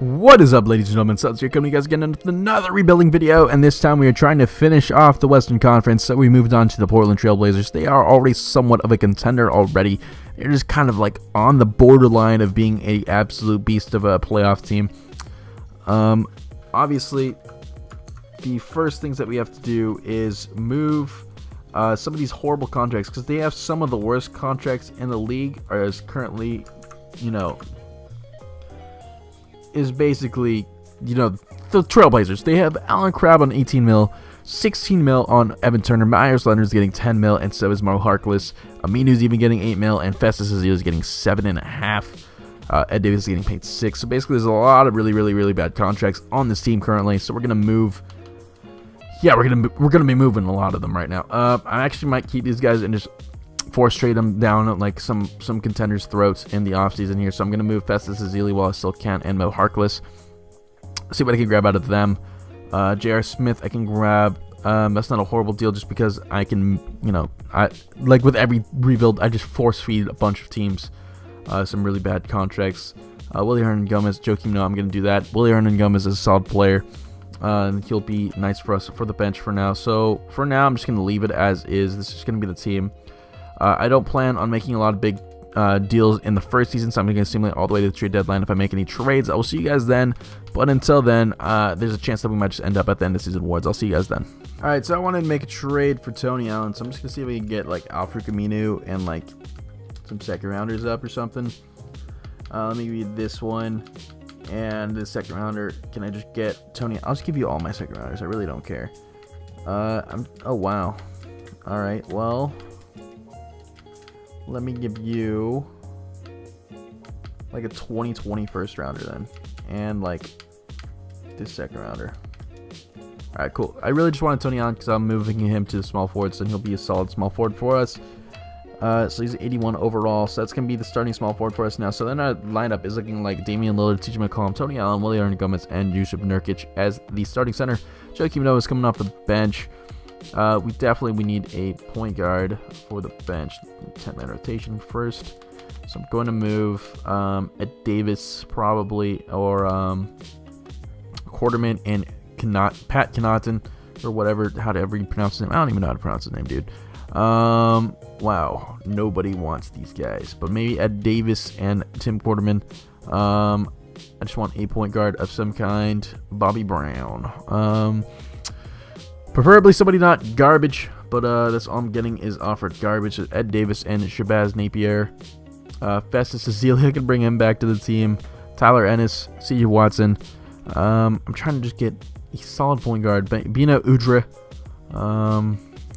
What is up, ladies and gentlemen? Suds here, coming to you guys again with another rebuilding video, and this time we are trying to finish off the Western Conference. So we moved on to the Portland Trailblazers. They are already somewhat of a contender already. They're just kind of like on the borderline of being a absolute beast of a playoff team. Obviously, the first things that we have to do is move some of these horrible contracts, because they have some of the worst contracts in the league. As currently, is basically, the Trailblazers. They have Allen Crabbe on 18 mil, 16 mil on Evan Turner, Myers Leonard's getting 10 mil, and so is Mo Harkless. Aminu's even getting 8 mil, and Festus Ezeli is getting 7.5. Ed Davis is getting paid 6. So basically, there's a lot of really bad contracts on this team currently. So we're gonna move. Yeah, we're gonna be moving a lot of them right now. I actually might keep these guys and just force trade them down at like some contenders' throats in the offseason here. So I'm gonna move Festus Ezeli while I still can, and Mo Harkless. See what I can grab out of them. J.R. Smith I can grab. That's not a horrible deal, just because I can, I like with every rebuild I just force feed a bunch of teams some really bad contracts. Willie Hernangomez, Joakim Noah, I'm gonna do that. Willie Hernangomez is a solid player. And he'll be nice for us for the bench for now. So for now, I'm just gonna leave it as is. This is gonna be the team. I don't plan on making a lot of big deals in the first season, so I'm going to simulate all the way to the trade deadline. If I make any trades, I will see you guys then. But until then, there's a chance that we might just end up at the end of season awards. I'll see you guys then. All right, so I want to make a trade for Tony Allen, so I'm just going to see if we can get like Al-Farouq Aminu and like some second rounders up or something. Let me give you this one and this second rounder. Can I just get Tony? I'll just give you all my second rounders. I really don't care. Oh wow. All right, well, let me give you like a 2020 first rounder then, and like this second rounder. All right, cool. I really just wanted Tony Allen because I'm moving him to the small forwards, and he'll be a solid small forward for us. So he's 81 overall, so that's gonna be the starting small forward for us now. So then our lineup is looking like Damian Lillard, TJ McCollum, Tony Allen, Willie Hernangomez, and Jusuf Nurkic as the starting center. Joakim Noah is coming off the bench. We need a point guard for the bench. 10-man rotation first. So I'm going to move Ed Davis probably, or Quarterman and Pat Connaughton, or whatever, however you pronounce his name. I don't even know how to pronounce his name, dude. Wow, nobody wants these guys, but maybe Ed Davis and Tim Quarterman. I just want a point guard of some kind. Bobby Brown. Preferably somebody not garbage, but that's all I'm getting is offered garbage. Ed Davis and Shabazz Napier. Festus Ezeli, I can bring him back to the team. Tyler Ennis, C.J. Watson. I'm trying to just get a solid point guard. Bina Udrih.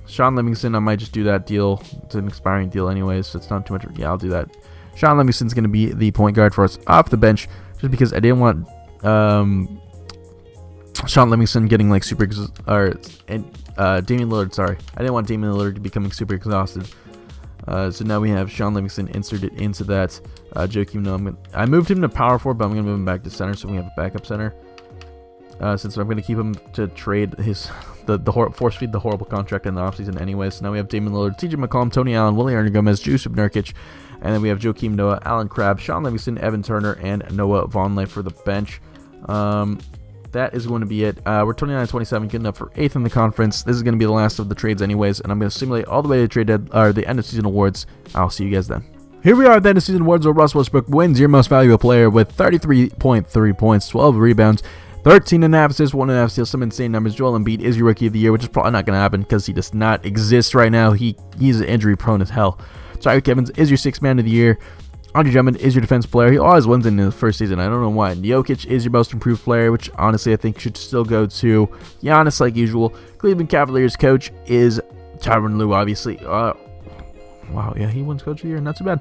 Sean Livingston, I might just do that deal. It's an expiring deal anyways, so it's not too much. Yeah, I'll do that. Sean Livingston's going to be the point guard for us off the bench, just because I didn't want Sean Livingston getting like super Damian Lillard, sorry. I didn't want Damian Lillard becoming super exhausted. So now we have Sean Livingston inserted into that. Joakim Noah, I moved him to power forward, but I'm going to move him back to center, so we have a backup center. Since I'm going to keep him to trade force feed the horrible contract in the offseason anyway. So now we have Damian Lillard, TJ McCollum, Tony Allen, Willie Hernangomez, Jusuf Nurkic, and then we have Joakim Noah, Allen Crabbe, Sean Livingston, Evan Turner, and Noah Vonleh for the bench. That is going to be it. We're 29-27, good enough for 8th in the conference. This is going to be the last of the trades anyways, and I'm going to simulate all the way to the end of season awards. I'll see you guys then. Here we are at the end of season awards, where Russell Westbrook wins your most valuable player with 33.3 points, 12 rebounds, 13.5 assists, 1.5 steals, some insane numbers. Joel Embiid is your rookie of the year, which is probably not going to happen because he does not exist right now. He's injury prone as hell. Tyreek Evans is your 6th man of the year. Andre Drummond is your defense player. He always wins in the first season. I don't know why. Jokic is your most improved player, which honestly I think should still go to Giannis like usual. Cleveland Cavaliers coach is Tyronn Lue, obviously. Wow, yeah, he wins coach of the year. Not too bad.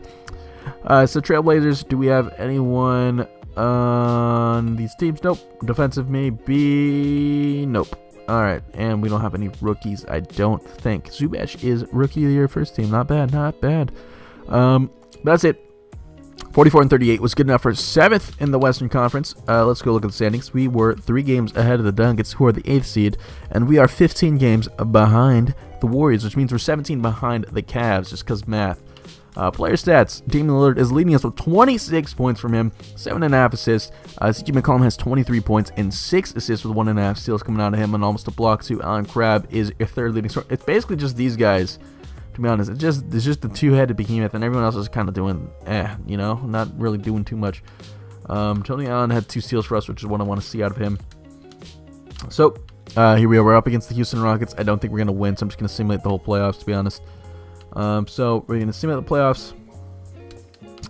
So Trailblazers, do we have anyone on these teams? Nope. Defensive maybe. Nope. All right, and we don't have any rookies, I don't think. Zubac is rookie of the year first team. Not bad, not bad. That's it. 44-38 was good enough for 7th in the Western Conference. Let's go look at the standings. We were 3 games ahead of the Nuggets, who are the 8th seed, and we are 15 games behind the Warriors, which means we're 17 behind the Cavs, just because math. Player stats. Damian Lillard is leading us with 26 points from him, 7.5 assists. CJ McCollum has 23 points and 6 assists with 1.5 steals coming out of him, and almost a block too. Allen Crabbe is your third leading scorer. It's basically just these guys, to be honest. It's just the two-headed behemoth, and everyone else is kind of doing, you know, not really doing too much. Tony Allen had 2 steals for us, which is what I want to see out of him. So, here we are. We're up against the Houston Rockets. I don't think we're going to win, so I'm just going to simulate the whole playoffs, to be honest. So we're going to simulate the playoffs.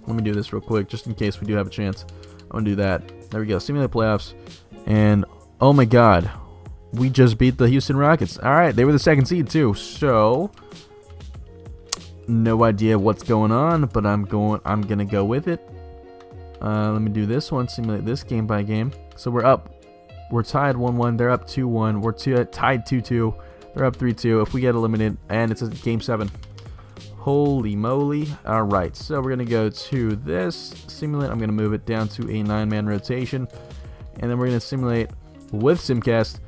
Let me do this real quick, just in case we do have a chance. I'm going to do that. There we go. Simulate the playoffs. And, oh my god, we just beat the Houston Rockets. Alright, they were the 2nd seed, too. So, no idea what's going on, but I'm going to go with it. Let me do this one, simulate this game by game. So we're up. We're tied 1-1. They're up 2-1. We're tied 2-2. They're up 3-2. If we get eliminated, and it's a game 7. Holy moly. Alright, so we're going to go to this simulate. I'm going to move it down to a 9-man rotation. And then we're going to simulate with Simcast.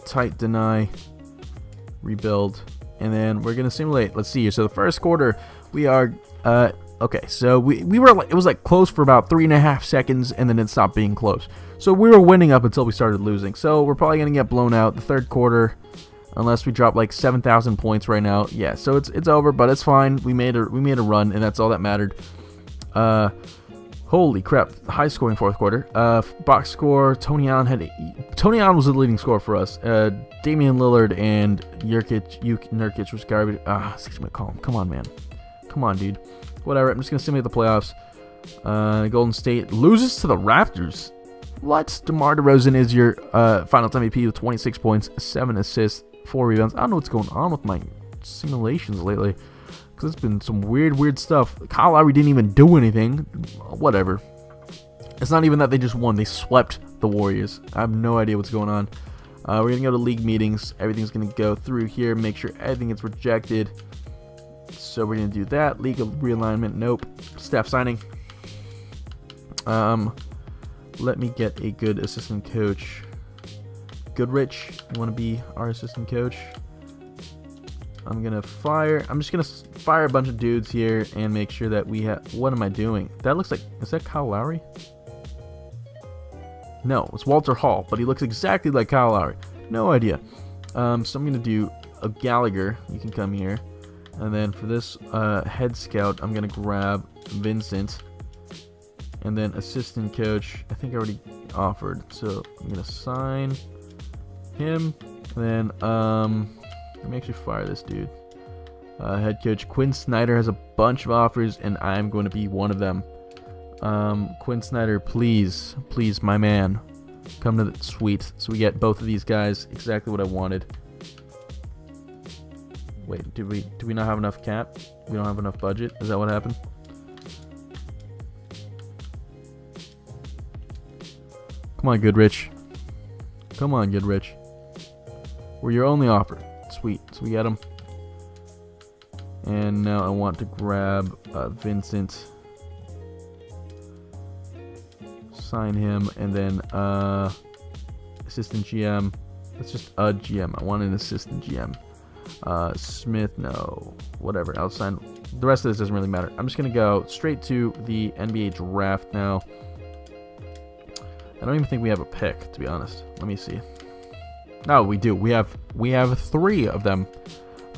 Tight deny. Rebuild. And then we're going to simulate. Let's see here. So the first quarter, we are... okay, so we were like, it was like close for about 3.5 seconds, and then it stopped being close. So we were winning up until we started losing. So we're probably going to get blown out the third quarter. Unless we drop like 7,000 points right now. Yeah, so it's over, but it's fine. We made a run, and that's all that mattered. Holy crap. High scoring fourth quarter. Box score, Tony Allen was the leading scorer for us. Damian Lillard and Nurkic was garbage. CJ McCollum. Come on, man. Come on, dude. Whatever. I'm just going to simulate the playoffs. Golden State loses to the Raptors. What? DeMar DeRozan is your Finals MVP with 26 points, 7 assists, 4 rebounds. I don't know what's going on with my simulations lately, because it's been some weird stuff. Kyle Lowry didn't even do anything. Whatever. It's not even that they just won. They swept the Warriors. I have no idea what's going on. We're going to go to league meetings. Everything's going to go through here. Make sure everything gets rejected. So we're going to do that. League realignment. Nope. Staff signing. Let me get a good assistant coach. Goodrich, you want to be our assistant coach? I'm just gonna fire a bunch of dudes here and make sure that we have. What am I doing? That looks like, is that Kyle Lowry? No, it's Walter Hall, but he looks exactly like Kyle Lowry. No idea. So I'm gonna do a Gallagher. You can come here, and then for this head scout, I'm gonna grab Vincent. And then assistant coach, I think I already offered, so I'm gonna sign him. And then let me actually fire this dude. Head coach Quinn Snyder has a bunch of offers, and I'm going to be one of them. Quinn Snyder, please, my man, come to the suite so we get both of these guys. Exactly what I wanted. Wait, do we not have enough cap? We don't have enough budget? Is that what happened? Come on, Goodrich. Come on, Goodrich. We're your only offer. Sweet. So we got him. And now I want to grab Vincent. Sign him. And then assistant GM. That's just a GM. I want an assistant GM. Smith, no. Whatever. I'll sign. The rest of this doesn't really matter. I'm just going to go straight to the NBA draft now. I don't even think we have a pick, to be honest. Let me see. No, we do. We have 3 of them.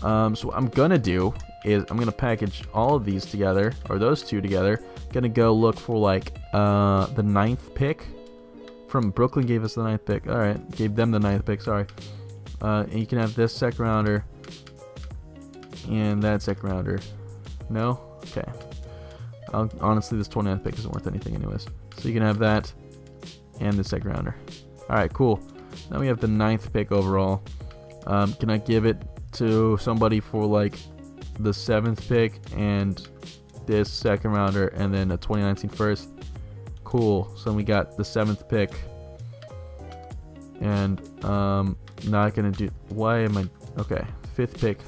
So what I'm gonna do is I'm gonna package all of these together, or those 2 together. Gonna go look for like the 9th pick. From Brooklyn gave us the 9th pick. All right, gave them the 9th pick. Sorry. And you can have this second rounder and that second rounder. No? Okay. Honestly, this 29th pick isn't worth anything, anyways. So you can have that. And the second rounder. Alright, cool. Now we have the 9th pick overall. Can I give it to somebody for like the 7th pick and this second rounder and then a 2019 first? Cool. So we got the 7th pick. And not gonna do. Why am I? Okay, 5th pick.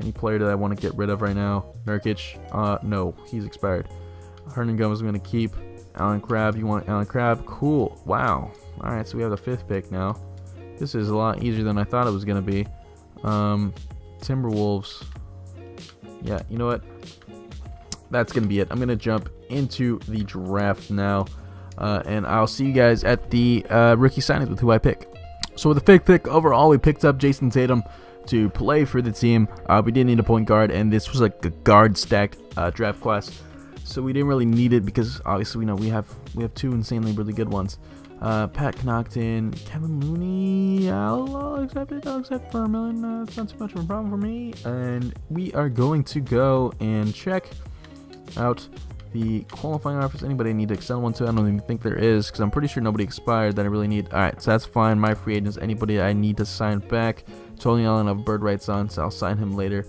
Any player that I want to get rid of right now? Nurkic. No, he's expired. Hernan Gomez I'm gonna keep. Allen Crabbe, you want Allen Crabbe? Cool. Wow. Alright, so we have the 5th pick now. This is a lot easier than I thought it was going to be. Timberwolves. Yeah, you know what? That's going to be it. I'm going to jump into the draft now. And I'll see you guys at the rookie signings with who I pick. So with the fifth pick overall, we picked up Jason Tatum to play for the team. We didn't need a point guard, and this was like a guard stacked draft class, so we didn't really need it because obviously we have two insanely really good ones. Pat Connaughton, Kevin Looney, I'll accept it. I'll accept for $1 million. It's not too much of a problem for me. And we are going to go and check out the qualifying offers. Anybody I need to extend one to? I don't even think there is, because I'm pretty sure nobody expired that I really need. Alright, so that's fine. My free agents, anybody I need to sign back. Tony Allen, I have bird rights on, so I'll sign him later.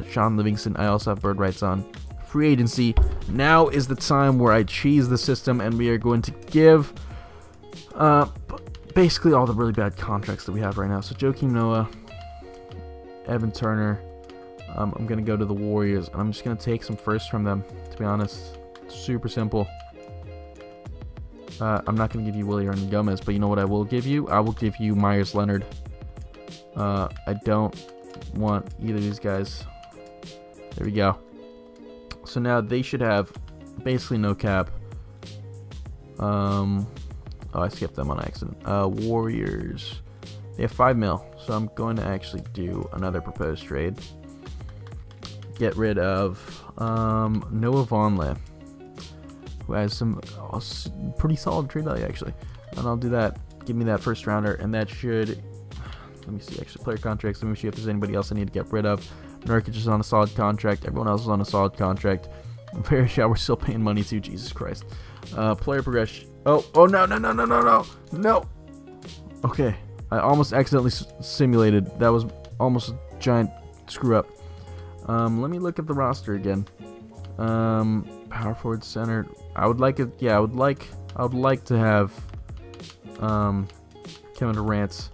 Sean Livingston, I also have bird rights on. Free agency. Now is the time where I cheese the system, and we are going to give basically all the really bad contracts that we have right now. So Joakim Noah, Evan Turner. I'm going to go to the Warriors, and I'm just going to take some firsts from them, to be honest. Super simple. I'm not going to give you Willie and Gomez, but you know what I will give you? I will give you Myers Leonard. I don't want either of these guys. There we go. So now they should have basically no cap. Oh, I skipped them on accident. Warriors. They have $5 million, so I'm going to actually do another proposed trade. Get rid of Noah Vonleh, who has some pretty solid trade value actually, and I'll do that. Give me that first rounder, and that should. Let me see actually player contracts. Let me see if there's anybody else I need to get rid of. Nurkic is on a solid contract. Everyone else is on a solid contract. Very sure we're still paying money to. Jesus Christ. Player progression. Oh no. Okay, I almost accidentally simulated. That was almost a giant screw up. Let me look at the roster again. Power forward, center. I would like it. Yeah, I would like to have Kevin Durant,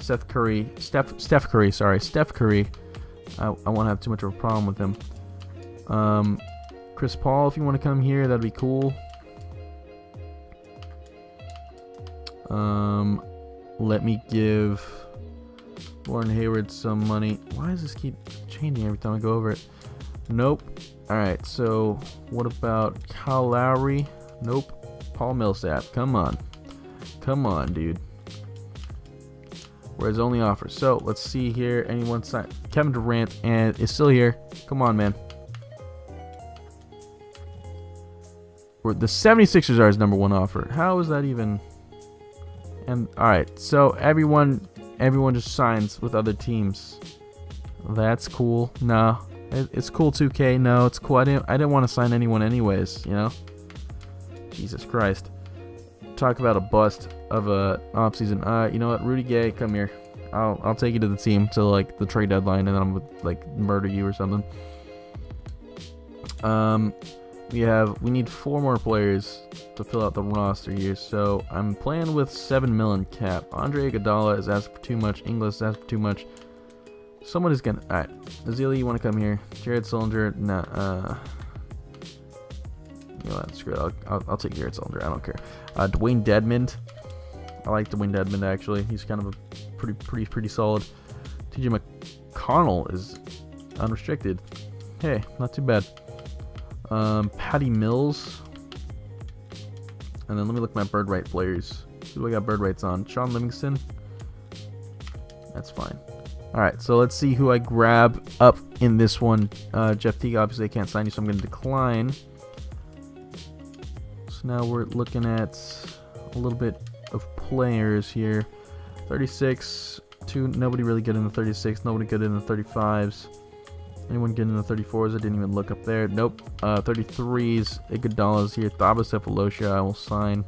Steph Curry. I won't have too much of a problem with him. Chris Paul, if you want to come here, that'd be cool. Let me give Lauren Hayward some money. Why does this keep changing every time I go over it? Nope. Alright, so what about Kyle Lowry? Nope. Paul Millsap. Come on, dude. Where's only offers? So let's see here. Anyone sign? Kevin Durant and is still here. Come on, man. The 76ers are his #1 offer. How is that even? And alright, so everyone just signs with other teams. That's cool. No, it's cool. 2K. No, it's cool. I didn't want to sign anyone anyways. You know. Jesus Christ. Talk about a bust of a offseason. You know what, Rudy Gay, come here. I'll take you to the team till like the trade deadline, and then I'm gonna like murder you or something. We need 4 more players to fill out the roster here, so I'm playing with $7 million cap. Andre Iguodala is asking for too much. Ingles is asking for too much. Someone is gonna. All right, Azili, you want to come here? Jared Sullinger, nah. You know what? Screw it. I'll take Jared Sullinger. I don't care. Dwayne Dedmon. I like Dwayne Dedmon actually. He's kind of a pretty solid. TJ McConnell is unrestricted. Hey, not too bad. Patty Mills. And then let me look at my bird right players. Who do I got bird rights on? Sean Livingston. That's fine. Alright, so let's see who I grab up in this one. Jeff Teague, obviously I can't sign you, so I'm going to decline. So now we're looking at a little bit of players here. 36, nobody really good in the 36, nobody good in the 35s. Anyone good in the 34s? I didn't even look up there. Nope. 33s, Iguodala's here. Thabo Sefolosha, I will sign.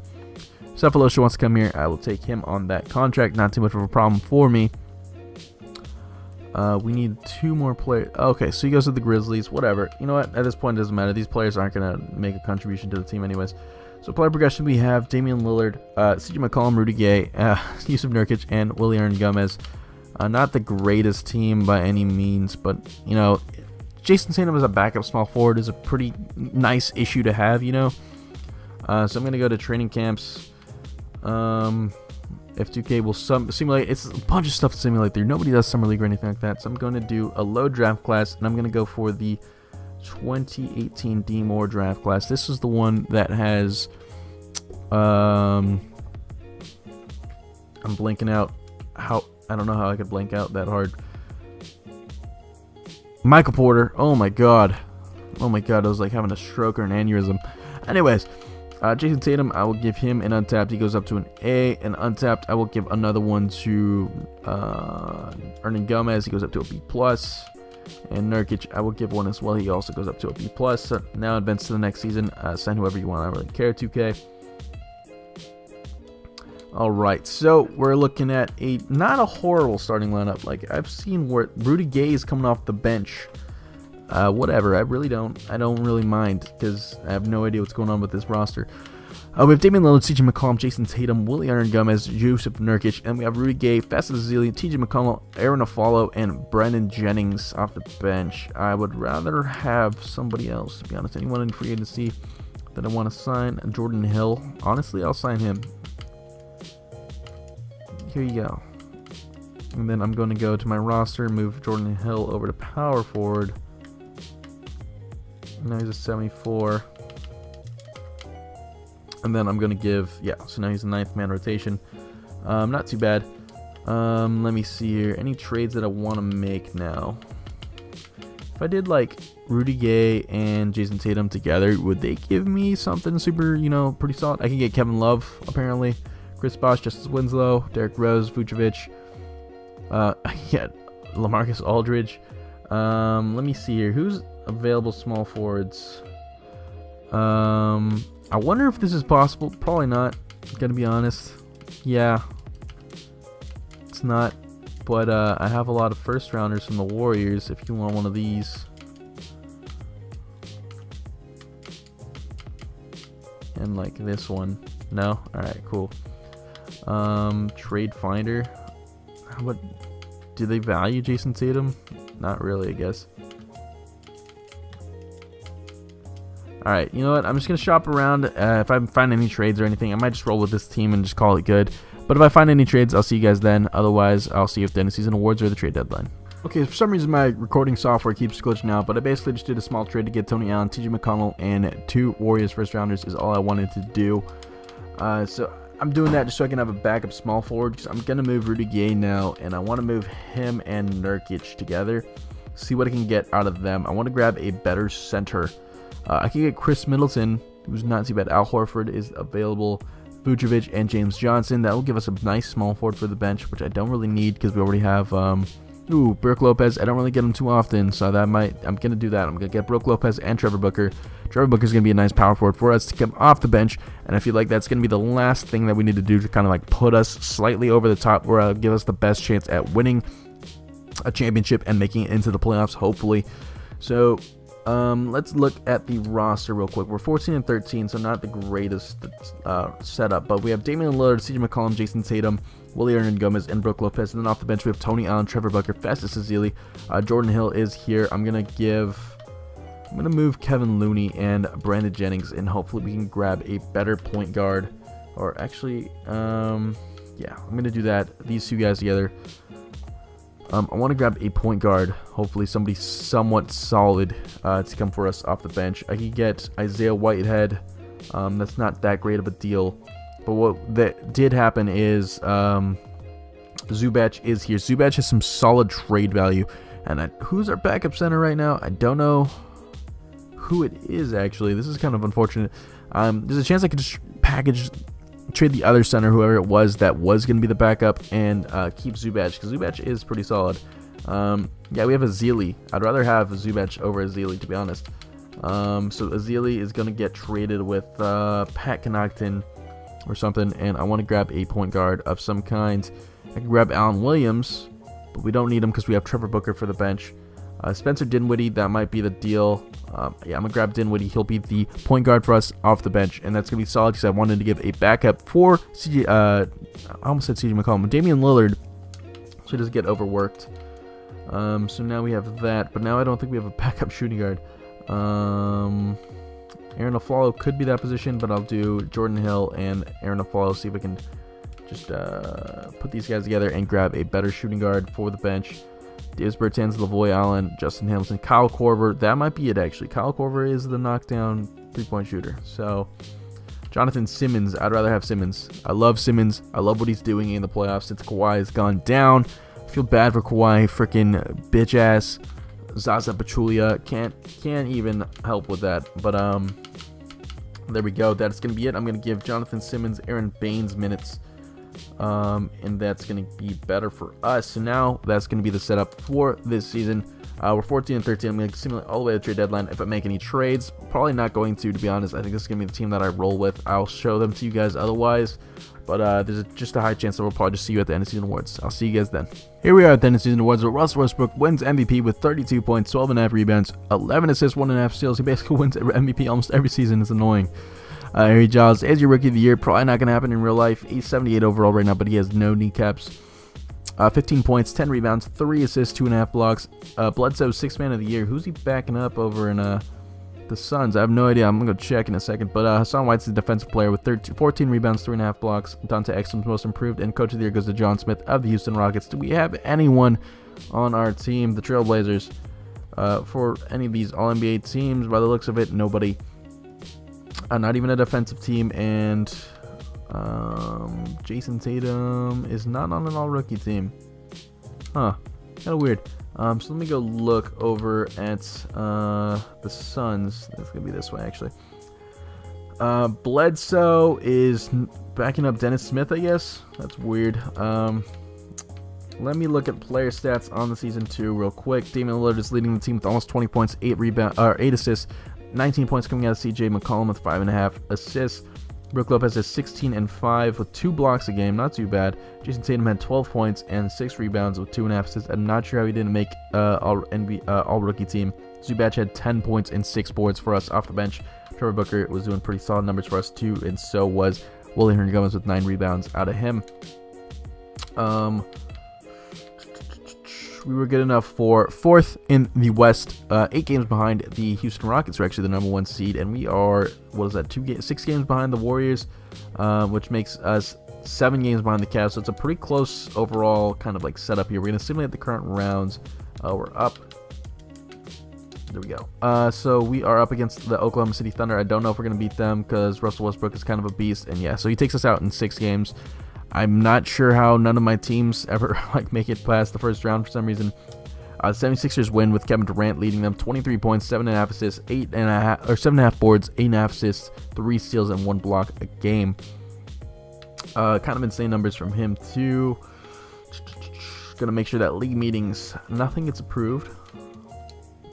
Sefolosha wants to come here. I will take him on that contract. Not too much of a problem for me. We need 2 more players. Okay, so he goes to the Grizzlies. Whatever. You know what? At this point, it doesn't matter. These players aren't going to make a contribution to the team anyways. So player progression, we have Damian Lillard, CJ McCollum, Rudy Gay, Yusuf Nurkic, and Willie Gomez. Not the greatest team by any means, but, you know, Jason Tatum as a backup small forward is a pretty nice issue to have, you know. So I'm going to go to training camps. if 2K will simulate. It's a bunch of stuff to simulate there. Nobody does Summer League or anything like that. So I'm going to do a low draft class, and I'm going to go for the 2018 D Moore draft class. This is the one that has I'm blanking out how, I don't know how I could blank out that hard. Michael Porter. Oh my god, I was like having a stroke or an aneurysm. Anyways, Jason Tatum, I will give him an untapped. He goes up to an A. And untapped, I will give another one to Ernan Gomez. He goes up to a B+. And Nurkic, I will give one as well. He also goes up to a B+. So now advance to the next season. Sign whoever you want. I don't really care, 2K. Alright, so we're looking at not a horrible starting lineup. Like, I've seen where Rudy Gay is coming off the bench. Whatever, I don't really mind, because I have no idea what's going on with this roster. We have Damian Lillard, CJ McCollum, Jason Tatum, Willie Ernan Gomez, Jusuf Nurkic, and we have Rudy Gay, Festus Ezeli, TJ McConnell, Aaron Aflalo, and Brandon Jennings off the bench. I would rather have somebody else, to be honest. Anyone in free agency that I want to sign? Jordan Hill. Honestly, I'll sign him. Here you go. And then I'm going to go to my roster, move Jordan Hill over to power forward. Now he's a 74. And then I'm going to give, so now he's a 9th man rotation. Not too bad. Let me see here. Any trades that I want to make now? If I did like Rudy Gay and Jason Tatum together, would they give me something super, pretty solid? I can get Kevin Love, apparently. Chris Bosh, Justice Winslow, Derrick Rose, Vucevic. I can get LaMarcus Aldridge. Let me see here. Who's available small forwards? I wonder if this is possible. Probably not, gonna be honest. Yeah, it's not. But I have a lot of first rounders from the Warriors if you want one of these. And like this one. No? Alright, cool. Trade Finder. What do they value Jason Tatum? Not really, I guess. Alright, you know what? I'm just going to shop around. If I find any trades or anything, I might just roll with this team and just call it good. But if I find any trades, I'll see you guys then. Otherwise, I'll see you at the end of season awards or the trade deadline. Okay, for some reason my recording software keeps glitching out, but I basically just did a small trade to get Tony Allen, TJ McConnell, and 2 Warriors first rounders is all I wanted to do. So I'm doing that just so I can have a backup small forward, because I'm going to move Rudy Gay now, and I want to move him and Nurkic together. See what I can get out of them. I want to grab a better center. I can get Chris Middleton, who's not too bad. Al Horford is available. Vucevic and James Johnson. That will give us a nice small forward for the bench, which I don't really need because we already have Brook Lopez. I don't really get him too often, so I'm going to do that. I'm going to get Brook Lopez and Trevor Booker. Trevor Booker is going to be a nice power forward for us to come off the bench, and I feel like that's going to be the last thing that we need to do to kind of like put us slightly over the top, where give us the best chance at winning a championship and making it into the playoffs, hopefully. So let's look at the roster real quick. We're 14-13, so not the greatest setup, but we have Damian Lillard, CJ McCollum, Jason Tatum, Willie Ernan Gomez, and Brook Lopez. And then off the bench we have Tony Allen, Trevor Booker, Festus Ezeli. Jordan Hill is here. I'm gonna move Kevin Looney and Brandon Jennings, and hopefully we can grab a better point guard. Or actually, yeah, I'm gonna do that. These two guys together. I want to grab a point guard, hopefully somebody somewhat solid to come for us off the bench. I could get Isaiah Whitehead. That's not that great of a deal. But what that did happen is Zubac is here. Zubac has some solid trade value. And who's our backup center right now? I don't know who it is, actually. This is kind of unfortunate. There's a chance I could just trade the other center, whoever it was that was going to be the backup, and keep Zubac, because Zubac is pretty solid. Yeah, we have Ezeli. I'd rather have Zubac over Ezeli, to be honest. So Ezeli is going to get traded with Pat Connaughton or something, and I want to grab a point guard of some kind. I can grab Allen Williams, but we don't need him because we have Trevor Booker for the bench. Spencer Dinwiddie, that might be the deal. Yeah, I'm going to grab Dinwiddie. He'll be the point guard for us off the bench, and that's going to be solid because I wanted to give a backup for CJ. I almost said CJ McCollum. Damian Lillard, so he doesn't get overworked. So now we have that, but now I don't think we have a backup shooting guard. Aaron Aflalo could be that position, but I'll do Jordan Hill and Aaron Aflalo, see if I can just put these guys together and grab a better shooting guard for the bench. Davis Bertans, Lavoy Allen, Justin Hamilton, Kyle Korver. That might be it, actually. Kyle Korver is the knockdown three-point shooter. So, Jonathan Simmons. I'd rather have Simmons. I love Simmons. I love what he's doing in the playoffs since Kawhi has gone down. I feel bad for Kawhi. Freaking bitch-ass Zaza Pachulia. Can't even help with that. But, there we go. That's going to be it. I'm going to give Jonathan Simmons, Aaron Baines minutes. And that's going to be better for us. So now that's going to be the setup for this season. We're 14 and 13. I'm going to simulate all the way to the trade deadline. If I make any trades, probably not going to be honest. I think this is going to be the team that I roll with. I'll show them to you guys otherwise. But there's just a high chance that we'll probably just see you at the end of season awards. I'll see you guys then. Here we are at the end of season awards where Russell Westbrook wins MVP with 32 points, 12.5 rebounds, 11 assists, 1.5 steals. He basically wins MVP almost every season. It's annoying. Harry Giles is your rookie of the year. Probably not going to happen in real life. He's 78 overall right now, but he has no kneecaps. 15 points, 10 rebounds, 3 assists, 2.5 blocks. Bledsoe, 6th man of the year. Who's he backing up over in the Suns? I have no idea. I'm going to go check in a second. But Hassan White's the defensive player with 14 rebounds, 3.5 blocks. Dante Exum's most improved. And coach of the year goes to John Smith of the Houston Rockets. Do we have anyone on our team, the Trailblazers, for any of these All-NBA teams? By the looks of it, nobody. Not even a defensive team, and Jason Tatum is not on an all-rookie team. Huh, kind of weird. So let me go look over at the Suns. That's going to be this way, actually. Bledsoe is backing up Dennis Smith, I guess. That's weird. Let me look at player stats on the season 2 real quick. Damian Lillard is leading the team with almost 20 points, 8 assists. 19 points coming out of CJ McCollum with 5.5 assists. Brook Lopez has 16 and 5 with 2 blocks a game. Not too bad. Jason Tatum had 12 points and 6 rebounds with 2.5 assists. I'm not sure how he didn't make all rookie team. Zubac had 10 points and 6 boards for us off the bench. Trevor Booker was doing pretty solid numbers for us too, and so was Willie Hernangomez with 9 rebounds out of him. We were good enough for 4th in the West, 8 games behind the Houston Rockets, who are actually the number 1 seed, and we are, 6 games behind the Warriors, which makes us 7 games behind the Cavs, so it's a pretty close overall kind of like setup here. We're going to simulate the current rounds. We're up. There we go. So we are up against the Oklahoma City Thunder. I don't know if we're going to beat them because Russell Westbrook is kind of a beast, and yeah, so he takes us out in 6 games. I'm not sure how none of my teams ever make it past the first round for some reason. 76ers win with Kevin Durant leading them, 23 points, 7.5 assists, 7.5 boards, 8.5 assists, 3 steals, and 1 block a game. Kind of insane numbers from him too. Gonna make sure that league meetings, nothing gets approved.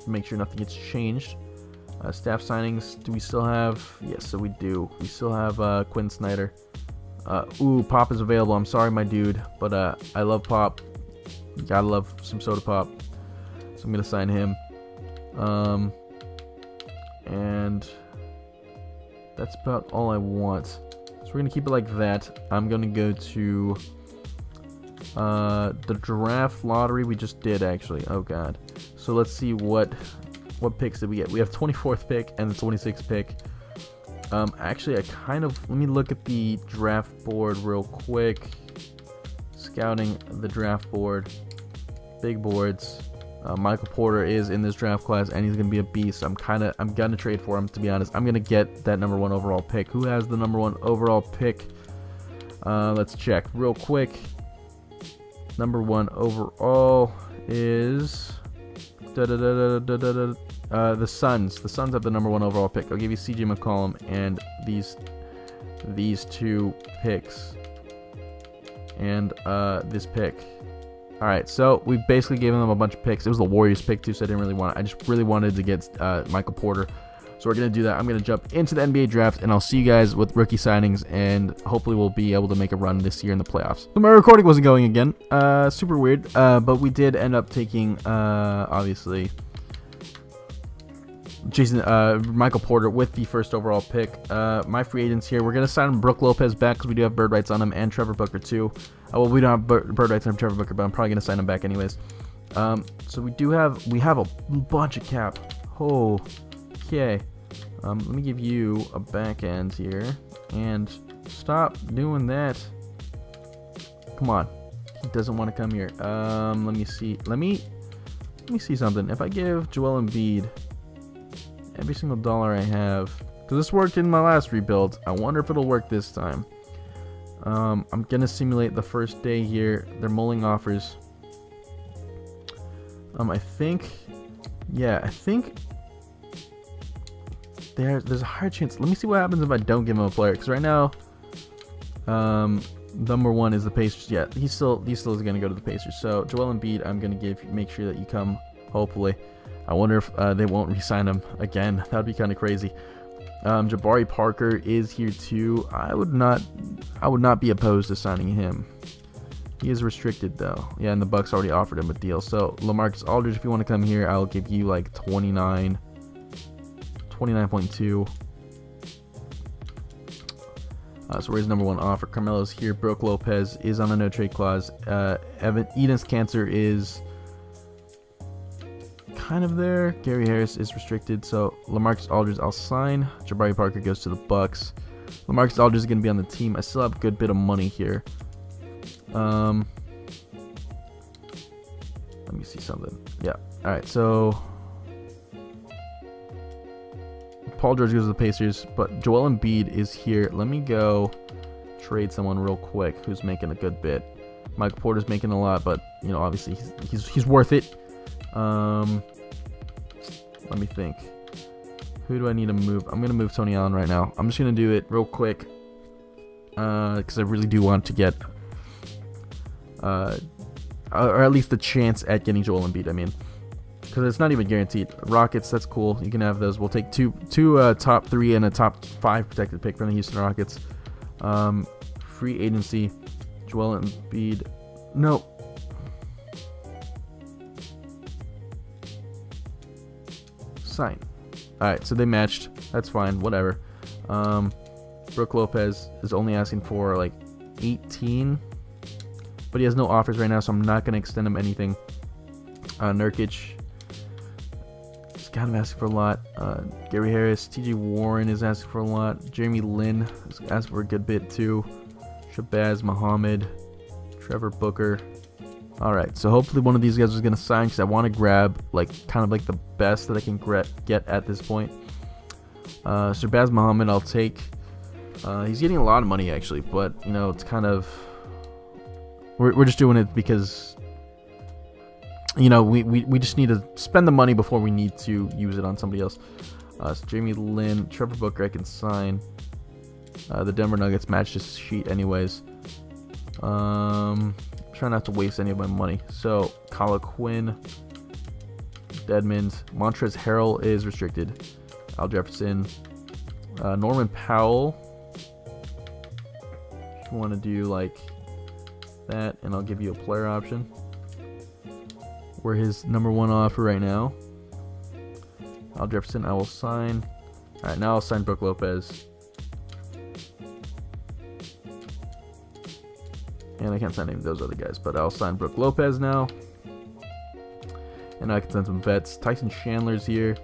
Make sure nothing gets changed. Staff signings, do we still have? Yes, so we do. We still have Quinn Snyder. Pop is available. I'm sorry, my dude, but I love Pop. Gotta love some soda pop. So I'm gonna sign him. And that's about all I want. So we're gonna keep it like that. I'm gonna go to the draft lottery we just did, actually. Oh god. So let's see what picks did we get. We have 24th pick and the 26th pick. Actually, let me look at the draft board real quick. Scouting the draft board. Big boards. Michael Porter is in this draft class, and he's going to be a beast. I'm going to trade for him, to be honest. I'm going to get that number 1 overall pick. Who has the number 1 overall pick? Let's check real quick. Number 1 overall is... the Suns. The Suns have the number 1 overall pick. I'll give you CJ McCollum and these 2 picks and this pick. All right, so we basically gave them a bunch of picks. It was the Warriors pick too, so I didn't really want it. I just really wanted to get Michael Porter. So we're gonna do that. I'm gonna jump into the NBA draft, and I'll see you guys with rookie signings, and hopefully we'll be able to make a run this year in the playoffs. So my recording wasn't going again. Super weird. But we did end up taking obviously Michael Porter with the 1st overall pick. My free agents here, we're going to sign Brook Lopez back because we do have bird rights on him, and Trevor Booker too. Well, we don't have bird rights on Trevor Booker, but I'm probably going to sign him back anyways. So we have a bunch of cap. Oh, okay. Let me give you a back end here, and stop doing that. Come on. He doesn't want to come here. Let me see. Let me see something. If I give Joel Embiid every single dollar I have, because this worked in my last rebuild, I wonder if it'll work this time. I'm gonna simulate the first day here. They're mulling offers. I think there's a higher chance. Let me see what happens if I don't give him a player, because right now, number one is the Pacers. Yeah, he still is gonna go to the Pacers. So Joel Embiid, I'm gonna make sure that you come. Hopefully, I wonder if they won't re-sign him again. That'd be kind of crazy. Jabari Parker is here too. I would not be opposed to signing him. He is restricted though. Yeah, and the Bucks already offered him a deal. So LaMarcus Aldridge, if you want to come here, I'll give you like 29.2. So where's number one offer? Carmelo's here. Brook Lopez is on a no trade clause. Eden's Cancer is kind of there. Gary Harris is restricted. So LaMarcus Aldridge, I'll sign. Jabari Parker goes to the Bucks. LaMarcus Aldridge is going to be on the team. I still have a good bit of money here. Let me see something. Yeah. All right. So Paul George goes to the Pacers, but Joel Embiid is here. Let me go trade someone real quick who's making a good bit. Michael Porter's making a lot, but you know, obviously he's worth it. Let me think. Who do I need to move? I'm gonna move Tony Allen right now. I'm just gonna do it real quick because I really do want to get, or at least the chance at getting Joel Embiid. I mean, because it's not even guaranteed. Rockets, that's cool. You can have those. We'll take two top 3 and a top 5 protected pick from the Houston Rockets. Free agency, Joel Embiid. No. Sign. All right, so they matched. That's fine. Whatever. Brook Lopez is only asking for like 18, but he has no offers right now, so I'm not going to extend him anything. Nurkic is kind of asking for a lot. Gary Harris, TJ Warren is asking for a lot. Jeremy Lin is asking for a good bit too. Shabazz Muhammad, Trevor Booker. All right, so hopefully one of these guys is going to sign, because I want to grab like kind of like the best that I can get at this point. Shabazz Muhammad, I'll take. He's getting a lot of money actually, but you know, it's kind of, we're just doing it because, you know, we just need to spend the money before we need to use it on somebody else. So Jamie Lin, Trevor Booker, I can sign. The Denver Nuggets match this sheet anyways. Try not to waste any of my money. So Kyle Quinn, Dedmond, Montrezl Harrell is restricted. Al Jefferson, Norman Powell. If you want to do like that, and I'll give you a player option. We're his number one offer right now. Al Jefferson, I will sign. All right, now I'll sign Brook Lopez. And I can't sign any of those other guys, but I'll sign Brook Lopez now. And I can sign some vets. Tyson Chandler's here.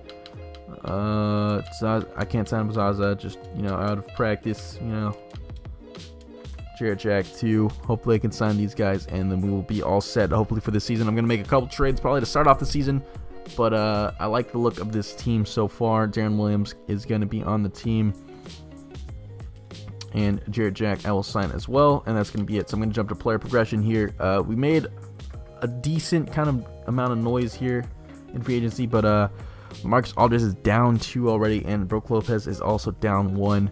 I can't sign Zaza, just, you know, out of practice, you know. Jarrett Jack too. Hopefully I can sign these guys, and then we will be all set, hopefully, for this season. I'm going to make a couple trades probably to start off the season, but I like the look of this team so far. Darren Williams is going to be on the team. And Jarrett Jack I will sign as well, and that's going to be it. So I'm going to jump to player progression here. We made a decent kind of amount of noise here in free agency, but Marcus Aldridge is down 2 already, and Brook Lopez is also down 1.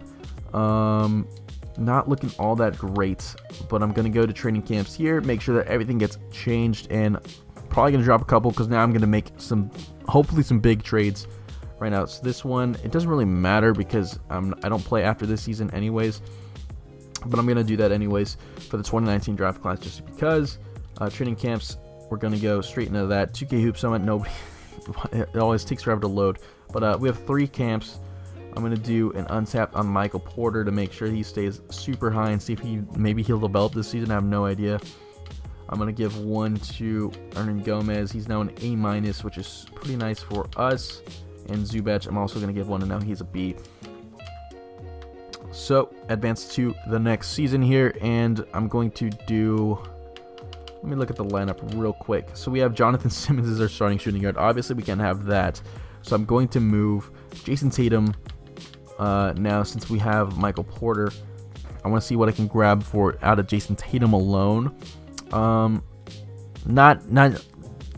Not looking all that great, but I'm going to go to training camps here, make sure that everything gets changed, and probably going to drop a couple, because now I'm going to make hopefully some big trades right now. So this one, it doesn't really matter because I don't play after this season anyways, but I'm going to do that anyways for the 2019 draft class, just because training camps, we're going to go straight into that. 2K Hoop Summit, nobody, it always takes forever to load, but we have 3 camps. I'm going to do an untap on Michael Porter to make sure he stays super high and see if maybe he'll develop this season. I have no idea. I'm going to give 1 to Hernan Gomez. He's now an A-, which is pretty nice for us. And Zubac, I'm also going to give 1, and now he's a B. So, advance to the next season here, and I'm going to do Let me look at the lineup real quick. So we have Jonathan Simmons as our starting shooting guard. Obviously, we can't have that. So I'm going to move Jason Tatum. Now, since we have Michael Porter, I want to see what I can grab for out of Jason Tatum alone. Not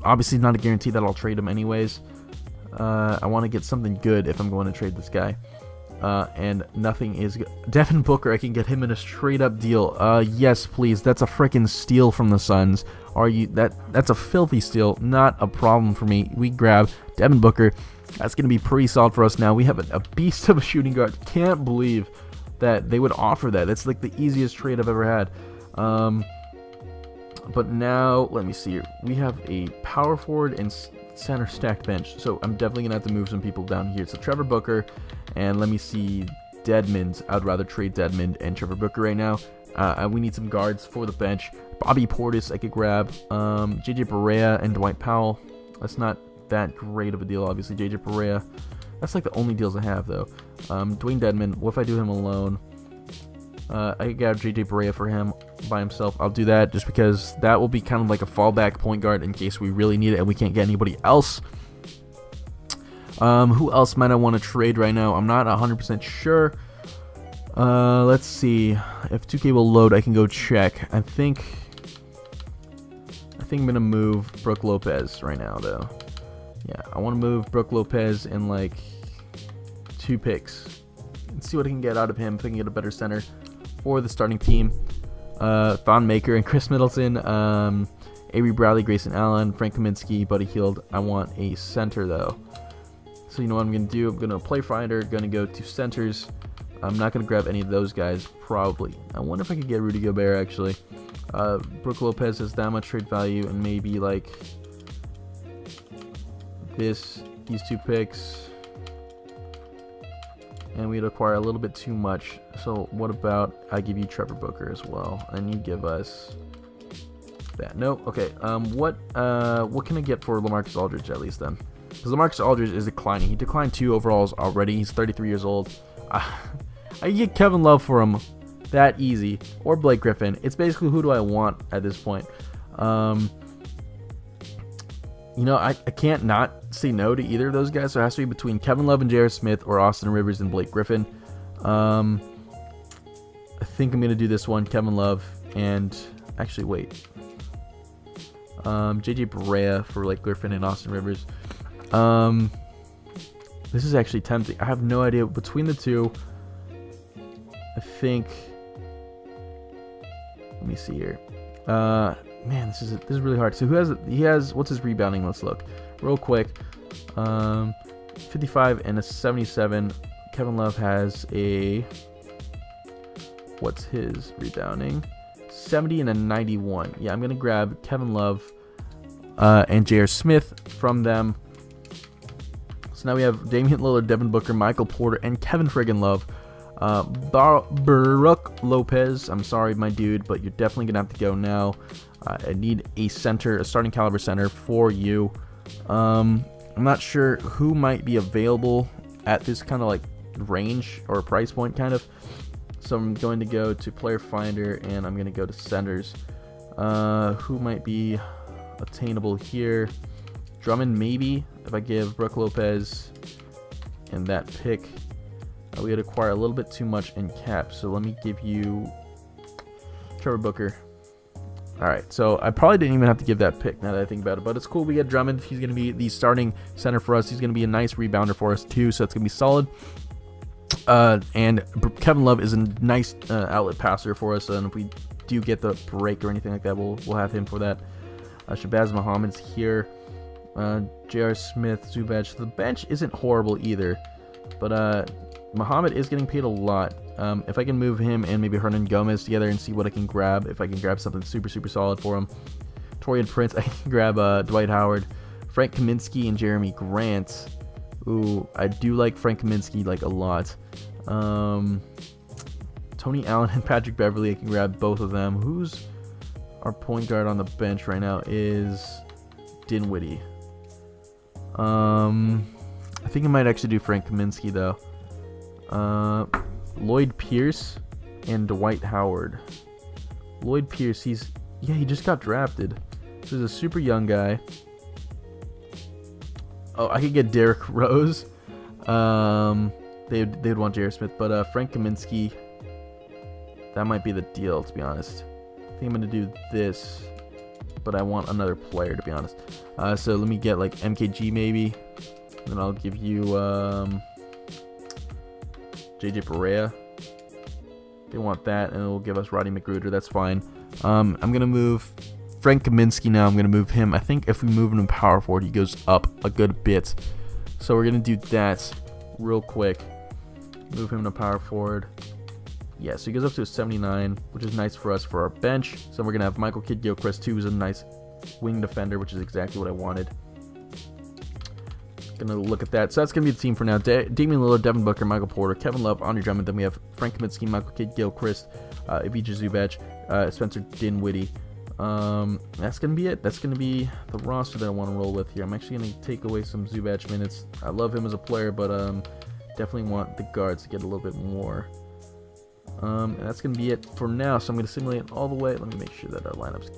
obviously not a guarantee that I'll trade him anyways. I want to get something good if I'm going to trade this guy. And nothing is good. Devin Booker, I can get him in a straight up deal. Yes, please. That's a freaking steal from the Suns. That's a filthy steal. Not a problem for me. We grab Devin Booker. That's going to be pretty solid for us now. We have a beast of a shooting guard. Can't believe that they would offer that. That's like the easiest trade I've ever had. But now, let me see here. We have a power forward and center stacked bench. So I'm definitely going to have to move some people down here. So Trevor Booker, and let me see, Dedmond. I'd rather trade Dedmond and Trevor Booker right now. We need some guards for the bench. Bobby Portis I could grab. JJ Barea and Dwight Powell. That's not that great of a deal, obviously. JJ Barea. That's like the only deals I have, though. Dwayne Dedmond. What if I do him alone? I could grab JJ Barea for him by himself. I'll do that just because that will be kind of like a fallback point guard in case we really need it and we can't get anybody else. Who else might I want to trade right now? I'm not 100% sure. Let's see. If 2K will load, I can go check. I think I'm going to move Brook Lopez right now, though. Yeah, I want to move Brook Lopez in like 2 picks and see what I can get out of him if I can get a better center for the starting team. Thon Maker and Chris Middleton, Avery Bradley, Grayson Allen, Frank Kaminsky, Buddy Hield. I want a center, though. So you know what I'm going to do? I'm going to play finder, going to go to centers. I'm not going to grab any of those guys, probably. I wonder if I could get Rudy Gobert, actually. Brook Lopez has that much trade value, and maybe like these 2 picks. And we'd acquire a little bit too much. So what about I give you Trevor Booker as well, and you give us that? No, okay. What can I get for LaMarcus Aldridge at least then? Because LaMarcus Aldridge is declining. He declined 2 overalls already. He's 33 years old. I can get Kevin Love for him that easy, or Blake Griffin. It's basically who do I want at this point. You know, I can't not say no to either of those guys, so it has to be between Kevin Love and J.R. Smith or Austin Rivers and Blake Griffin. I think I'm going to do this one, Kevin Love, and actually, wait. J.J. Barea for Blake Griffin and Austin Rivers. This is actually tempting. I have no idea. Between the two, I think... Let me see here. Man, this is really hard. So he has what's his rebounding? Let's look real quick. 55 and a 77. Kevin Love has a, what's his rebounding? 70 and a 91. Yeah, I'm gonna grab Kevin Love and J.R. Smith from them. So now we have Damian Lillard, Devin Booker, Michael Porter, and Kevin friggin' Love. Brook Lopez, I'm sorry, my dude, but you're definitely gonna have to go now. I need a center, a starting caliber center for you. I'm not sure who might be available at this kind of like range or price point kind of. So I'm going to go to player finder and I'm going to go to centers. Who might be attainable here? Drummond maybe, if I give Brook Lopez and that pick. We would acquire a little bit too much in cap, so let me give you Trevor Booker. Alright, so I probably didn't even have to give that pick now that I think about it, but it's cool. We get Drummond. He's going to be the starting center for us. He's going to be a nice rebounder for us too, so it's going to be solid. And Kevin Love is a nice outlet passer for us, and if we do get the break or anything like that, we'll have him for that. Shabazz Muhammad's here. J.R. Smith, Zubac. The bench isn't horrible either, but Muhammad is getting paid a lot. If I can move him and maybe Hernan Gomez together and see what I can grab, if I can grab something super solid for him. Torian Prince, I can grab Dwight Howard, Frank Kaminsky, and Jeremy Grant. Ooh, I do like Frank Kaminsky like a lot. Tony Allen and Patrick Beverly, I can grab both of them. Who's our point guard on the bench right now is Dinwiddie. I think I might actually do Frank Kaminsky though. Lloyd Pierce and Dwight Howard. Lloyd Pierce, he just got drafted. This is a super young guy. Oh, I could get Derrick Rose. They'd want J.R. Smith, but Frank Kaminsky, that might be the deal, to be honest. I think I'm gonna do this, but I want another player, to be honest. So let me get like MKG maybe, and then I'll give you JJ Barea. They want that, and it'll give us Roddy McGruder. That's fine. I'm gonna move Frank Kaminsky now. I'm gonna move him. I think if we move him to power forward, he goes up a good bit. So we're gonna do that real quick. Move him to power forward. Yeah, so he goes up to a 79, which is nice for us for our bench. So we're gonna have Michael Kidd-Gilchrist, who is a nice wing defender, which is exactly what I wanted. Gonna look at that. So that's gonna be the team for now. Damian Lillard, Devin Booker, Michael Porter, Kevin Love, Andre Drummond. Then we have Frank Kaminsky, Michael Kidd-Gilchrist, Ivica Zubac, Spencer Dinwiddie. That's gonna be it. That's gonna be the roster that I want to roll with here. I'm actually gonna take away some Zubac minutes. I love him as a player, but definitely want the guards to get a little bit more. And that's gonna be it for now. So I'm gonna simulate all the way. Let me make sure that our lineups.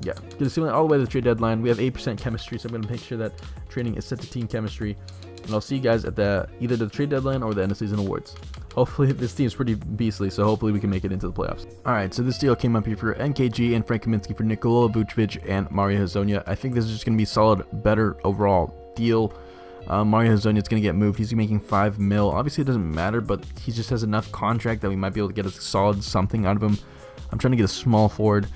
Yeah, gonna simulate all the way to the trade deadline. We have 8% chemistry, so I'm gonna make sure that training is set to team chemistry. And I'll see you guys at either the trade deadline or the end of season awards. Hopefully this team's pretty beastly, so hopefully we can make it into the playoffs. Alright, so this deal came up here for NKG and Frank Kaminsky for Nikola Vucevic and Mario Hezonja. I think this is just gonna be solid, better overall deal. Mario Hezonja is going to get moved. He's making $5 million. Obviously, it doesn't matter, but he just has enough contract that we might be able to get a solid something out of him. I'm trying to get a small forward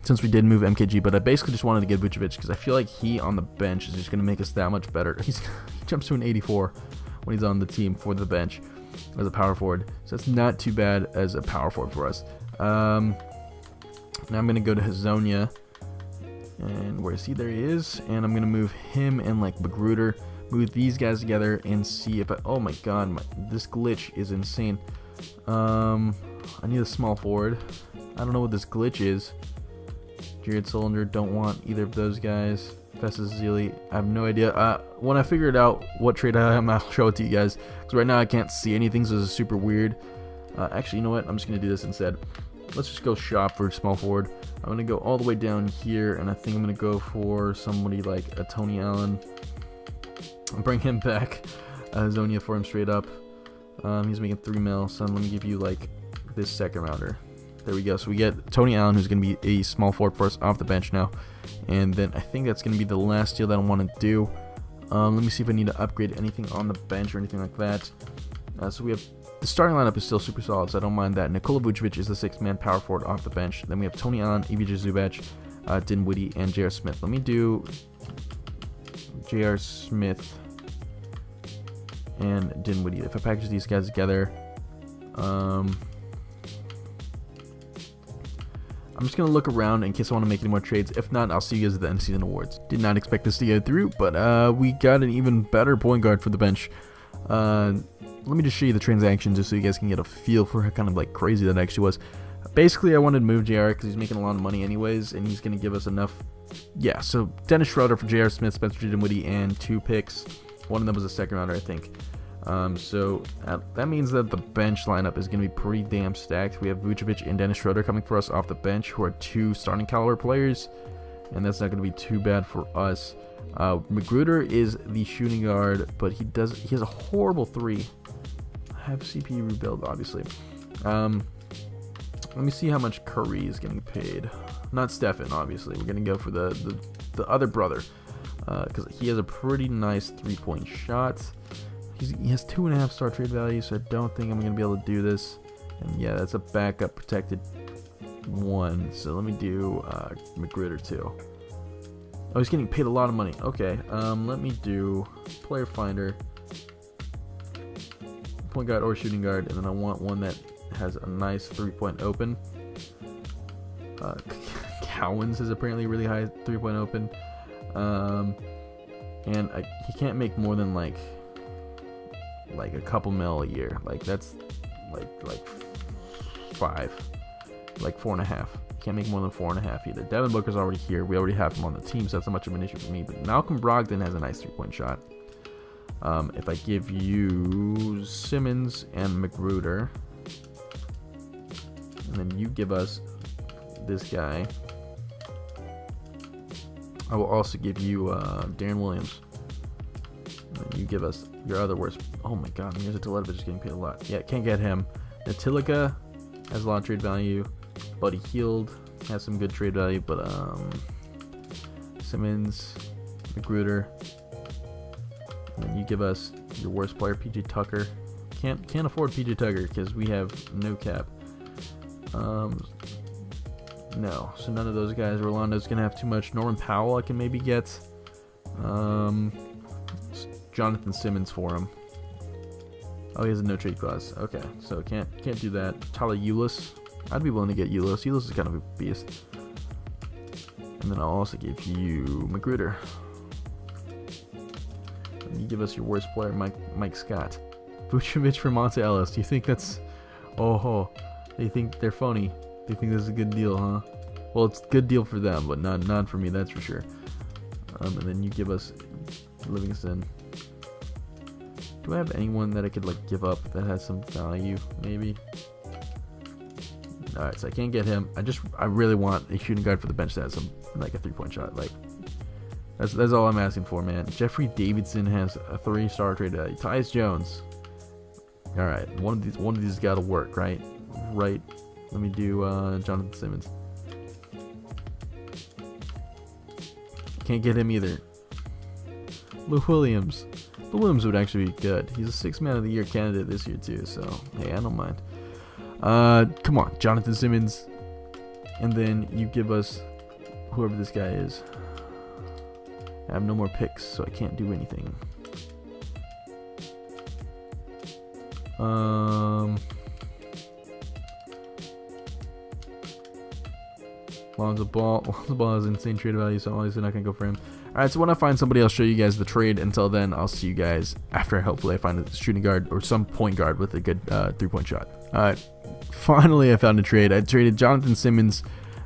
since we did move MKG, but I basically just wanted to get Vucevic because I feel like he on the bench is just going to make us that much better. He jumps to an 84 when he's on the team for the bench as a power forward, so that's not too bad as a power forward for us. Now I'm going to go to Hezonja, and where is he? There he is, and I'm going to move him and like Magruder. Move these guys together and see if oh my god, this glitch is insane. I need a small forward. I don't know what this glitch is. Jared Solinger, don't want either of those guys. Festus Ezeli, I have no idea. When I figured out what trade I am, I'll show it to you guys. Because right now I can't see anything, so this is super weird. Actually, you know what? I'm just going to do this instead. Let's just go shop for small forward. I'm going to go all the way down here, and I think I'm going to go for somebody like a Tony Allen. Bring him back. Zonia for him straight up. He's making $3 million, so let me give you like this second rounder. There we go. So we get Tony Allen, who's going to be a small forward for us off the bench now. And then I think that's going to be the last deal that I want to do. Let me see if I need to upgrade anything on the bench or anything like that. So we have the starting lineup is still super solid, so I don't mind that. Nikola Vucevic is the 6-man power forward off the bench. Then we have Tony Allen, Ivica Zubac, Dinwiddie, and J.R. Smith. Let me do J.R. Smith and Dinwiddie. If I package these guys together, I'm just going to look around in case I want to make any more trades. If not, I'll see you guys at the end of season awards. Did not expect this to go through, but we got an even better point guard for the bench. Let me just show you the transactions just so you guys can get a feel for how kind of like crazy that actually was. Basically, I wanted to move JR because he's making a lot of money anyways, and he's going to give us enough. Yeah, so Dennis Schroeder for J.R. Smith, Spencer Dinwiddie, and 2 picks. One of them was a second rounder, I think. So that means that the bench lineup is going to be pretty damn stacked. We have Vucevic and Dennis Schroeder coming for us off the bench, who are 2 starting caliber players, and that's not going to be too bad for us. Magruder is the shooting guard, but he has a horrible 3. I have CPU rebuild, obviously. Let me see how much Curry is getting paid. Not Stephen, obviously. We're going to go for the other brother, because he has a pretty nice 3-point shot. He has 2.5 star trade value, so I don't think I'm going to be able to do this. And yeah, that's a backup protected 1. So let me do Magruder 2. Oh, he's getting paid a lot of money. Okay, let me do player finder, point guard or shooting guard, and then I want one that has a nice 3-point open. Cowens is apparently really high 3-point open, and he can't make more than like a couple mil a year. Like that's like 5, like 4.5. Can't make more than 4.5 either. Devin Booker's already here. We already have him on the team, so that's not much of an issue for me. But Malcolm Brogdon has a nice 3-point shot. If I give you Simmons and Magruder, and then you give us this guy, I will also give you Darren Williams. And then you give us your other worst. Oh my god, here's a Teletovic just getting paid a lot. Yeah, can't get him. Natilica has a lot of trade value. Buddy Hield has some good trade value, but Simmons, Magruder. And then you give us your worst player, PJ Tucker. Can't afford PJ Tucker because we have no cap. No, so none of those guys. Rolando's gonna have too much. Norman Powell I can maybe get. Jonathan Simmons for him. Oh, he has a no trade clause. Okay, so can't do that. Tyler Ulis. I'd be willing to get Ulis. Ulis is kind of a beast. And then I'll also give you Magruder. And you give us your worst player, Mike Scott. Vucevic for Monte Ellis. Do you think that's... Oh, they think they're phony. They think this is a good deal, huh? Well, it's a good deal for them, but not for me, that's for sure. And then you give us Livingston. Do I have anyone that I could like give up that has some value? Maybe. All right, so I can't get him. I really want a shooting guard for the bench that has some like a 3-point shot. Like that's all I'm asking for, man. Jeffrey Davidson has a 3-star trade value. Tyus Jones. All right, one of these got to work, right? Right. Let me do Jonathan Simmons. Can't get him either. Lou Williams. Lou Williams would actually be good. He's a 6th Man of the Year candidate this year too, so hey, I don't mind. Come on, Jonathan Simmons. And then you give us whoever this guy is. I have no more picks, so I can't do anything. Lonzo Ball has insane trade value, so obviously not gonna go for him. Alright, so when I find somebody, I'll show you guys the trade. Until then, I'll see you guys after hopefully I find a shooting guard or some point guard with a good 3-point shot. Alright, finally I found a trade. I traded Jonathan Simmons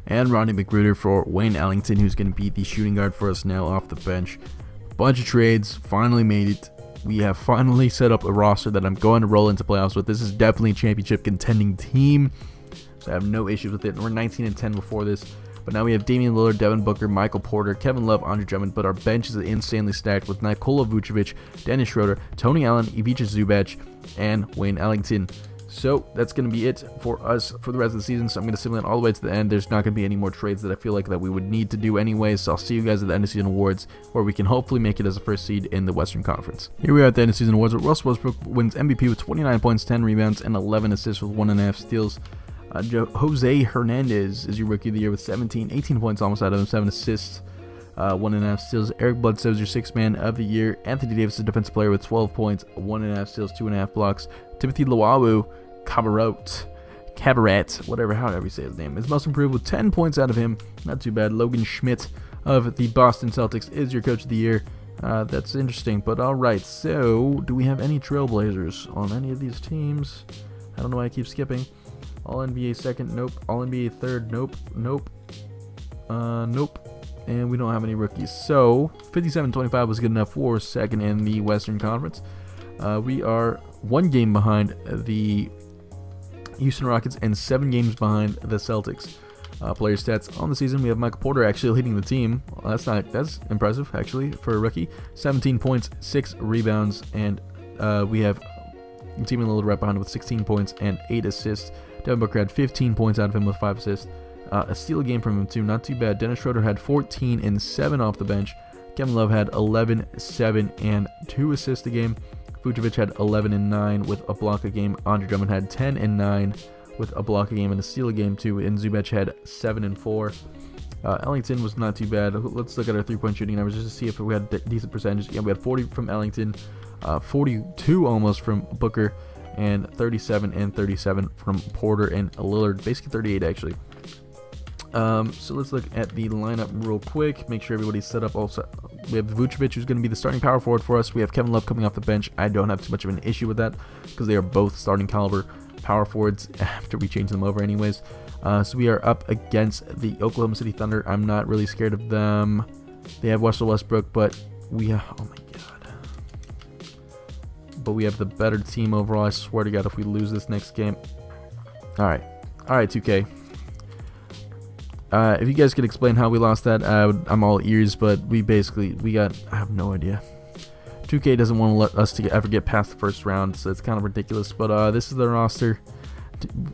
and Rodney McGruder for Wayne Ellington, who's going to be the shooting guard for us now off the bench. Bunch of trades, finally made it. We have finally set up a roster that I'm going to roll into playoffs with. This is definitely a championship contending team, so I have no issues with it. We're 19-10 before this. But now we have Damian Lillard, Devin Booker, Michael Porter, Kevin Love, Andre Drummond, but our bench is insanely stacked with Nikola Vucevic, Dennis Schroeder, Tony Allen, Ivica Zubac, and Wayne Ellington. So that's going to be it for us for the rest of the season. So I'm going to simulate all the way to the end. There's not going to be any more trades that I feel like that we would need to do anyway. So I'll see you guys at the end of season awards, where we can hopefully make it as a first seed in the Western Conference. Here we are at the end of season awards, where Russell Westbrook wins MVP with 29 points, 10 rebounds, and 11 assists with 1.5 steals. Jose Hernandez is your rookie of the year with 18 points almost out of him, 7 assists, 1.5 steals. Eric Bledsoe is your 6th Man of the year. Anthony Davis is a defensive player with 12 points, 1.5 steals, 2.5 blocks. Timothy Luwawu Cabaret, however you say his name, is most improved with 10 points out of him. Not too bad. Logan Schmidt of the Boston Celtics is your coach of the year. That's interesting, but alright. So, do we have any Trailblazers on any of these teams? I don't know why I keep skipping. All NBA second, nope. All NBA third, nope. Nope. And we don't have any rookies. So 57-25 was good enough for second in the Western Conference. We are 1 game behind the Houston Rockets and 7 games behind the Celtics. Player stats on the season: we have Michael Porter actually leading the team. Well, that's impressive actually for a rookie. 17 points, 6 rebounds, and we have Damian Lillard right behind him with 16 points and 8 assists. Devin Booker had 15 points out of him with 5 assists. A steal game from him too, not too bad. Dennis Schroeder had 14 and 7 off the bench. Kevin Love had 11, 7, and 2 assists a game. Vucevic had 11 and 9 with a block a game. Andre Drummond had 10 and 9 with a block a game and a steal a game too. And Zubac had 7 and 4. Ellington was not too bad. Let's look at our 3-point shooting numbers just to see if we had decent percentages. Yeah, we had 40 from Ellington, 42 almost from Booker, and 37 and 37 from Porter and Lillard, basically 38 actually. So let's look at the lineup real quick, make sure everybody's set up. Also, we have Vucevic, who's going to be the starting power forward for us. We have Kevin Love coming off the bench. I don't have too much of an issue with that because they are both starting caliber power forwards after we change them over anyways. So we are up against the Oklahoma City Thunder. I'm not really scared of them. They have Russell Westbrook, but we have, oh my god. But we have the better team overall. I swear to God, if we lose this next game. Alright, 2K. If you guys could explain how we lost that, I'm all ears. But I have no idea. 2K doesn't want to let us ever get past the first round, so it's kind of ridiculous. But this is the roster.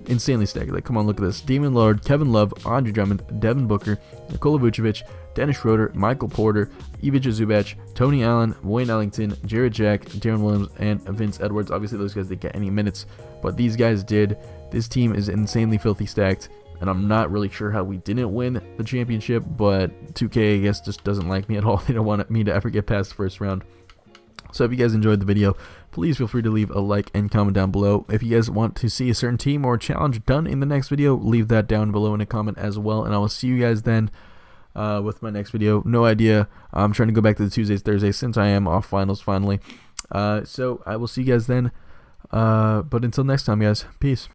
Insanely stacked. Like, come on, look at this. Damian Lillard, Kevin Love, Andre Drummond, Devin Booker, Nikola Vucevic, Dennis Schroeder, Michael Porter, Ivica Zubac, Tony Allen, Wayne Ellington, Jared Jack, Darren Williams, and Vince Edwards. Obviously, those guys didn't get any minutes, but these guys did. This team is insanely filthy stacked, and I'm not really sure how we didn't win the championship, but 2K, I guess, just doesn't like me at all. They don't want me to ever get past the first round. So if you guys enjoyed the video, please feel free to leave a like and comment down below. If you guys want to see a certain team or challenge done in the next video, leave that down below in a comment as well. And I will see you guys then with my next video. No idea. I'm trying to go back to the Tuesdays, Thursdays since I am off finals finally. So I will see you guys then. But until next time, guys, peace.